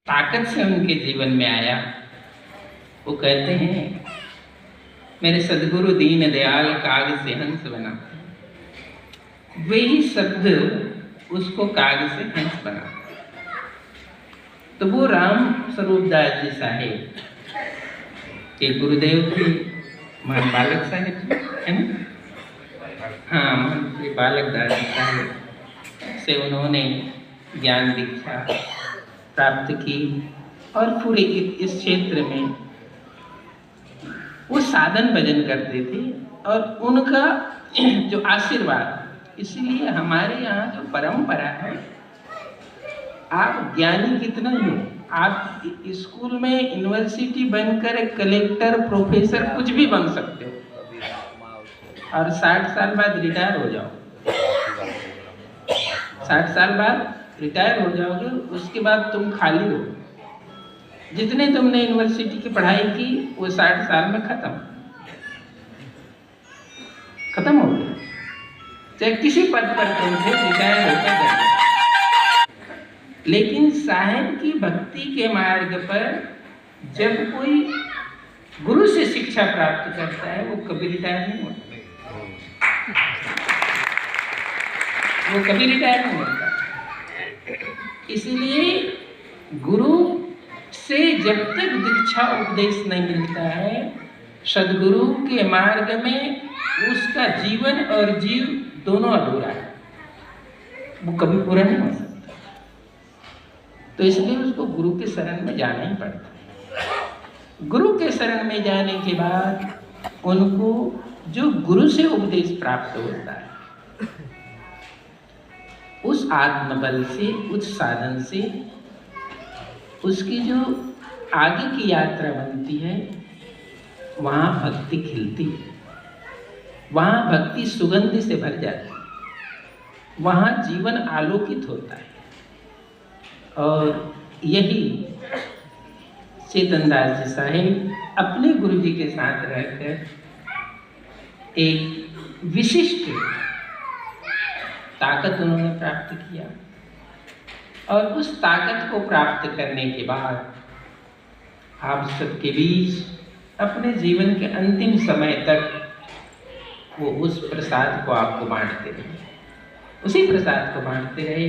ताकत से उनके जीवन में आया। वो कहते हैं, मेरे सदगुरु दीन दयाल काग से हंस बना। वही शब्द उसको काग से हंस बना। तो वो राम स्वरूप दास जी साहेब के गुरुदेव थे, महान बालक साहेब है ना। हाँ, महान बालक दास जी साहेब से उन्होंने ज्ञान दीक्षा प्राप्त की और पूरे इस क्षेत्र में वो साधन भजन करते थे और उनका जो आशीर्वाद, इसलिए हमारे यहाँ जो परंपरा है, आप ज्ञानी कितना ही हो, आप स्कूल में यूनिवर्सिटी बनकर कलेक्टर प्रोफेसर कुछ भी बन सकते हो और 60 साल बाद रिटायर हो जाओ। 60 साल बाद रिटायर हो जाओगे, उसके बाद तुम खाली हो। जितने तुमने यूनिवर्सिटी की पढ़ाई की वो 60 साल में खत्म हो गया। चाहे किसी पद पर तुम थे, रिटायर होकर गए। लेकिन साहेब की भक्ति के मार्ग पर जब कोई गुरु से शिक्षा प्राप्त करता है, वो कभी रिटायर नहीं होता। वो कभी रिटायर नहीं होता। इसलिए गुरु से जब तक दीक्षा उपदेश नहीं मिलता है, सदगुरु के मार्ग में उसका जीवन और जीव दोनों अधूरा है, वो कभी पूरा नहीं हो सकता। तो इसलिए उसको गुरु के शरण में जाना ही पड़ता है। गुरु के शरण में जाने के बाद उनको जो गुरु से उपदेश प्राप्त होता है, उस आत्मबल से, उस साधन से उसकी जो आगे की यात्रा बनती है, वहाँ भक्ति खिलती है, वहाँ भक्ति सुगंध से भर जाती है, वहाँ जीवन आलोकित होता है। और यही चेतन दास जी साहेब अपने गुरु जी के साथ रहकर एक विशिष्ट ताकत उन्होंने प्राप्त किया। और उस ताकत को प्राप्त करने के बाद आप सबके बीच अपने जीवन के अंतिम समय तक वो उस प्रसाद को आपको बांटते रहे, उसी प्रसाद को बांटते रहे।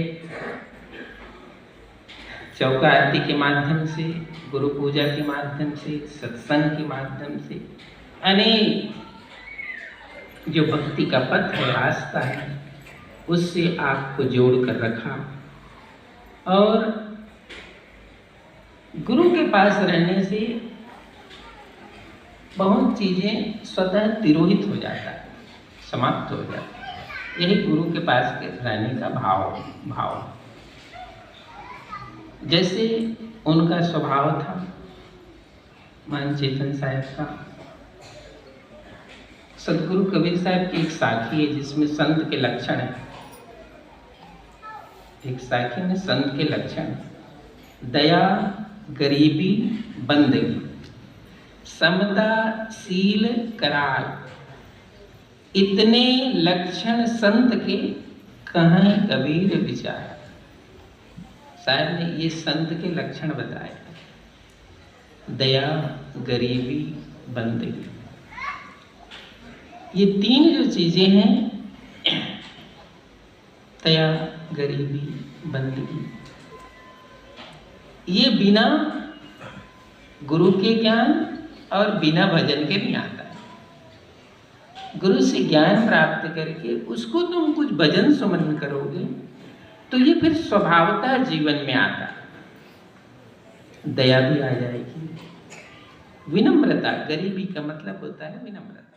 चौका आरती के माध्यम से, गुरु पूजा के माध्यम से, सत्संग के माध्यम से, अनेक जो भक्ति का पथ है, रास्ता है, उससे आपको जोड़ कर रखा। और गुरु के पास रहने से बहुत चीजें स्वतः तिरोहित हो जाता है, समाप्त हो जाता है। यही गुरु के पास रहने का भाव। जैसे उनका स्वभाव था महान चेतन साहब का। सदगुरु कबीर साहब की एक साखी है जिसमें संत के लक्षण है। एक साखी में संत के लक्षण, दया, गरीबी, बंदगी, समता, शील, करार, इतने लक्षण संत के कहाँ कबीर विचार। साहब ने ये संत के लक्षण बताए, दया, गरीबी, बंदगी। ये तीन जो चीजें हैं, दया, गरीबी, बंदगी, ये बिना गुरु के ज्ञान और बिना भजन के नहीं आता है। गुरु से ज्ञान प्राप्त करके उसको तुम कुछ भजन सुमरन करोगे तो ये फिर स्वभावतः जीवन में आता है। दया भी आ जाएगी, विनम्रता, गरीबी का मतलब होता है विनम्रता।